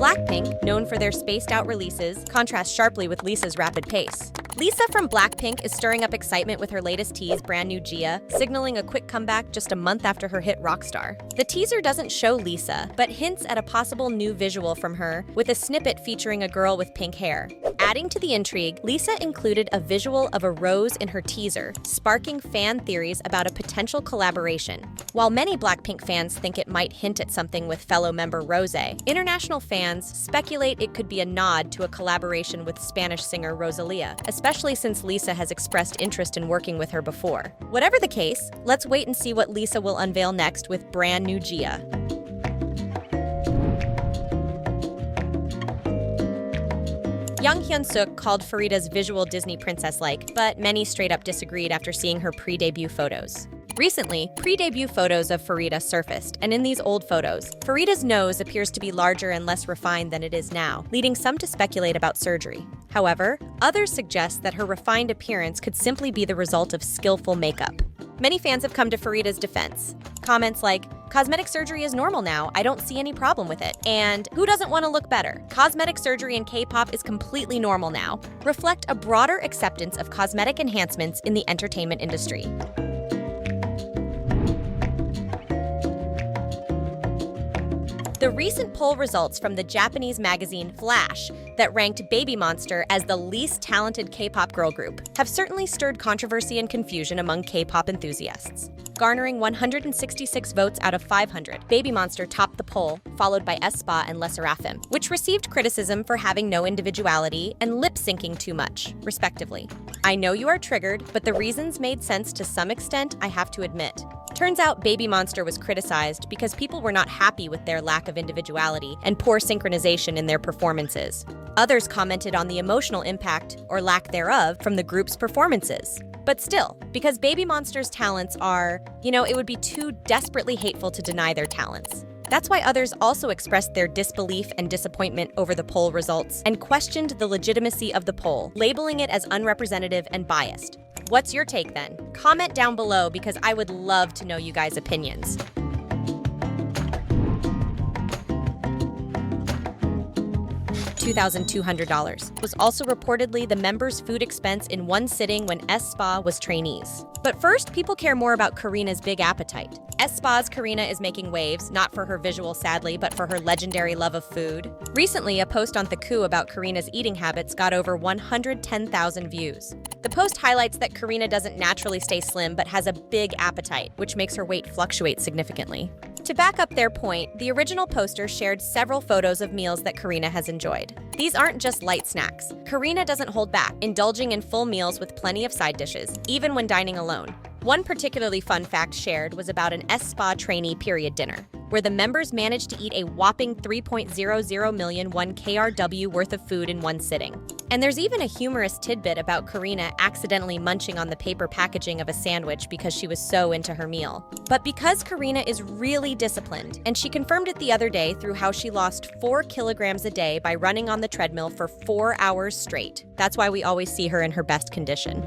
BLACKPINK, known for their spaced-out releases, contrasts sharply with Lisa's rapid pace. Lisa from BLACKPINK is stirring up excitement with her latest tease, brand new Gia, signaling a quick comeback just a month after her hit ROCKSTAR. The teaser doesn't show Lisa, but hints at a possible new visual from her, with a snippet featuring a girl with pink hair. Adding to the intrigue, Lisa included a visual of a rose in her teaser, sparking fan theories about a potential collaboration. While many BLACKPINK fans think it might hint at something with fellow member Rosé, international fans speculate it could be a nod to a collaboration with Spanish singer Rosalía, especially since Lisa has expressed interest in working with her before. Whatever the case, let's wait and see what Lisa will unveil next with brand new Gia. Young Hyun-suk called Pharita's visual Disney princess-like, but many straight-up disagreed after seeing her pre-debut photos. Recently, pre-debut photos of Pharita surfaced, and in these old photos, Pharita's nose appears to be larger and less refined than it is now, leading some to speculate about surgery. However, others suggest that her refined appearance could simply be the result of skillful makeup. Many fans have come to Pharita's defense. Comments like, "Cosmetic surgery is normal now, I don't see any problem with it," and "Who doesn't want to look better? Cosmetic surgery in K-pop is completely normal now," reflect a broader acceptance of cosmetic enhancements in the entertainment industry. The recent poll results from the Japanese magazine Flash that ranked BABYMONSTER as the least talented K-pop girl group have certainly stirred controversy and confusion among K-pop enthusiasts. Garnering 166 votes out of 500, BABYMONSTER topped the poll, followed by aespa and lesserafim, which received criticism for having no individuality and lip-syncing too much, respectively. I know you are triggered, but the reasons made sense to some extent, I have to admit. Turns out BABYMONSTER was criticized because people were not happy with their lack of individuality and poor synchronization in their performances. Others commented on the emotional impact, or lack thereof, from the group's performances. But still, because BABYMONSTER's talents are, it would be too desperately hateful to deny their talents. That's why others also expressed their disbelief and disappointment over the poll results and questioned the legitimacy of the poll, labeling it as unrepresentative and biased. What's your take then? Comment down below because I would love to know you guys' opinions. $2,200 was also reportedly the members' food expense in one sitting when aespa was trainees. But first, people care more about Karina's big appetite. aespa's Karina is making waves, not for her visual sadly, but for her legendary love of food. Recently, a post on Theku about Karina's eating habits got over 110,000 views. The post highlights that Karina doesn't naturally stay slim but has a big appetite, which makes her weight fluctuate significantly. To back up their point, the original poster shared several photos of meals that Karina has enjoyed. These aren't just light snacks. Karina doesn't hold back, indulging in full meals with plenty of side dishes, even when dining alone. One particularly fun fact shared was about an aespa trainee period dinner, where the members managed to eat a whopping 3.00 million KRW worth of food in one sitting. And there's even a humorous tidbit about Karina accidentally munching on the paper packaging of a sandwich because she was so into her meal. But because Karina is really disciplined, and she confirmed it the other day through how she lost 4 kilograms a day by running on the treadmill for 4 hours straight. That's why we always see her in her best condition.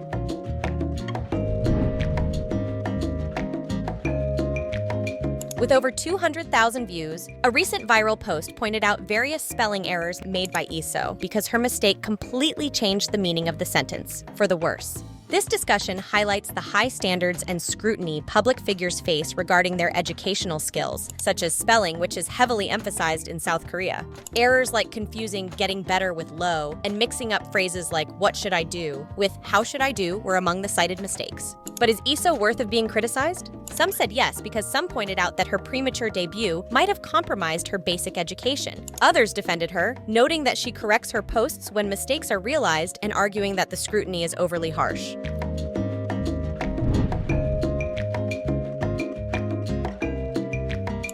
With over 200,000 views, a recent viral post pointed out various spelling errors made by Leeseo because her mistake completely changed the meaning of the sentence, for the worse. This discussion highlights the high standards and scrutiny public figures face regarding their educational skills, such as spelling, which is heavily emphasized in South Korea. Errors like confusing getting better with low and mixing up phrases like what should I do with how should I do were among the cited mistakes. But is Leeseo worth of being criticized? Some said yes, because some pointed out that her premature debut might have compromised her basic education. Others defended her, noting that she corrects her posts when mistakes are realized and arguing that the scrutiny is overly harsh.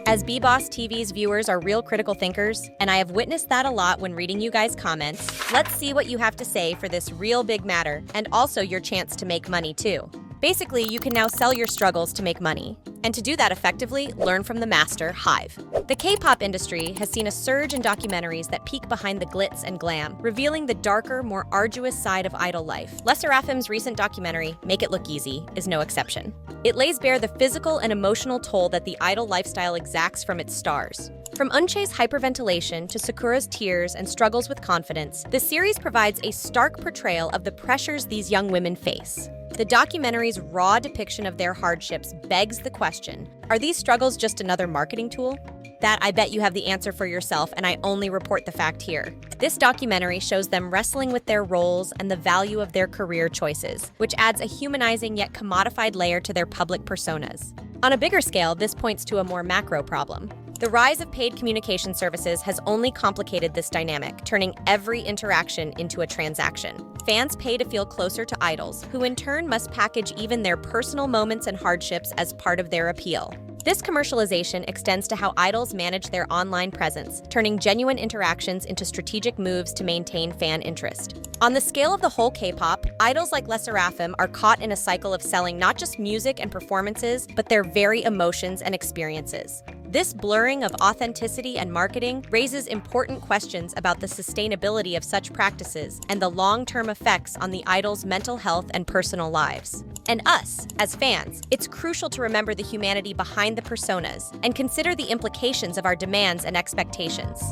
As BeBoss TV's viewers are real critical thinkers, and I have witnessed that a lot when reading you guys' comments, let's see what you have to say for this real big matter, and also your chance to make money too. Basically, you can now sell your struggles to make money. And to do that effectively, learn from the master, HYBE. The K-pop industry has seen a surge in documentaries that peek behind the glitz and glam, revealing the darker, more arduous side of idol life. LesserAFIM's recent documentary, Make It Look Easy, is no exception. It lays bare the physical and emotional toll that the idol lifestyle exacts from its stars. From Eunchae's hyperventilation to Sakura's tears and struggles with confidence, the series provides a stark portrayal of the pressures these young women face. The documentary's raw depiction of their hardships begs the question, are these struggles just another marketing tool? That I bet you have the answer for yourself, and I only report the fact here. This documentary shows them wrestling with their roles and the value of their career choices, which adds a humanizing yet commodified layer to their public personas. On a bigger scale, this points to a more macro problem. The rise of paid communication services has only complicated this dynamic, turning every interaction into a transaction. Fans pay to feel closer to idols, who in turn must package even their personal moments and hardships as part of their appeal. This commercialization extends to how idols manage their online presence, turning genuine interactions into strategic moves to maintain fan interest. On the scale of the whole K-pop, idols like LESSERAFIM are caught in a cycle of selling not just music and performances, but their very emotions and experiences. This blurring of authenticity and marketing raises important questions about the sustainability of such practices and the long-term effects on the idol's mental health and personal lives. And us, as fans, it's crucial to remember the humanity behind the personas and consider the implications of our demands and expectations.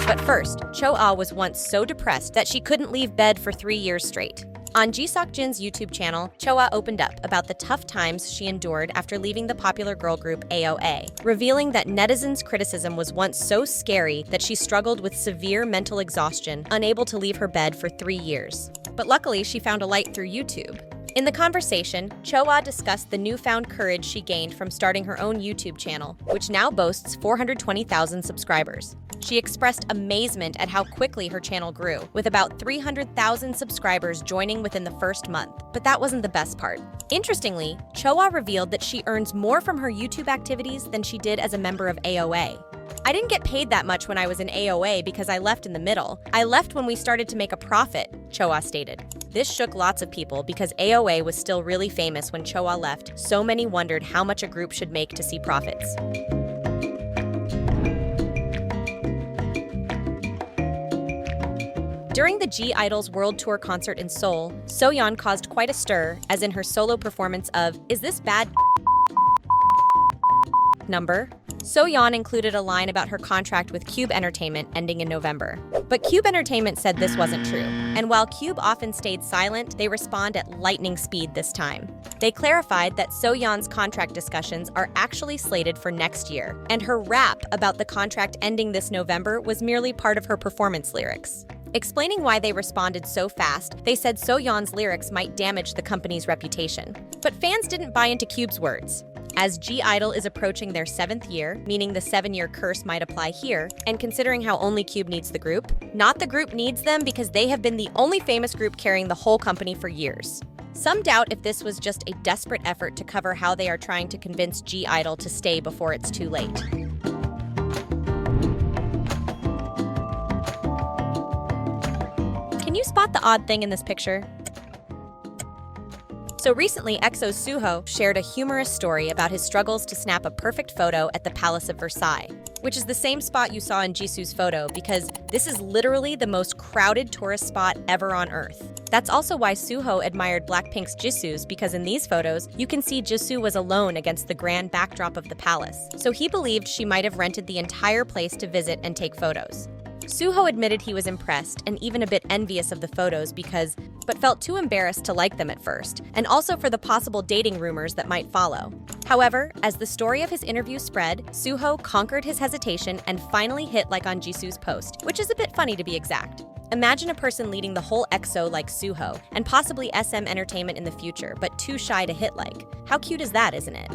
But first, Cho-ah was once so depressed that she couldn't leave bed for 3 years straight. On Jisoo-jin's YouTube channel, Cho-ah opened up about the tough times she endured after leaving the popular girl group AOA, revealing that netizens' criticism was once so scary that she struggled with severe mental exhaustion, unable to leave her bed for 3 years. But luckily, she found a light through YouTube. In the conversation, Cho-ah discussed the newfound courage she gained from starting her own YouTube channel, which now boasts 420,000 subscribers. She expressed amazement at how quickly her channel grew, with about 300,000 subscribers joining within the first month. But that wasn't the best part. Interestingly, Cho-ah revealed that she earns more from her YouTube activities than she did as a member of AOA. I didn't get paid that much when I was in AOA because I left in the middle. I left when we started to make a profit, Cho-ah stated. This shook lots of people because AOA was still really famous when Cho-ah left, so many wondered how much a group should make to see profits. During the G-Idol's World Tour concert in Seoul, So-yeon caused quite a stir, as in her solo performance of Is This Bad Number? So-yeon included a line about her contract with Cube Entertainment ending in November. But Cube Entertainment said this wasn't true. And while Cube often stayed silent, they respond at lightning speed this time. They clarified that So-yeon's contract discussions are actually slated for next year, and her rap about the contract ending this November was merely part of her performance lyrics. Explaining why they responded so fast, they said So-yeon's lyrics might damage the company's reputation. But fans didn't buy into Cube's words. As G-Idle is approaching their 7th year, meaning the 7-year curse might apply here, and considering how only Cube needs the group, not the group needs them because they have been the only famous group carrying the whole company for years. Some doubt if this was just a desperate effort to cover how they are trying to convince G-Idle to stay before it's too late. Can you spot the odd thing in this picture? So recently, EXO's Suho shared a humorous story about his struggles to snap a perfect photo at the Palace of Versailles, which is the same spot you saw in Jisoo's photo because this is literally the most crowded tourist spot ever on Earth. That's also why Suho admired BLACKPINK's Jisoo's because in these photos, you can see Jisoo was alone against the grand backdrop of the palace, so he believed she might have rented the entire place to visit and take photos. Suho admitted he was impressed and even a bit envious of the photos but felt too embarrassed to like them at first, and also for the possible dating rumors that might follow. However, as the story of his interview spread, Suho conquered his hesitation and finally hit like on Jisoo's post, which is a bit funny to be exact. Imagine a person leading the whole EXO like Suho, and possibly SM Entertainment in the future, but too shy to hit like. How cute is that, isn't it?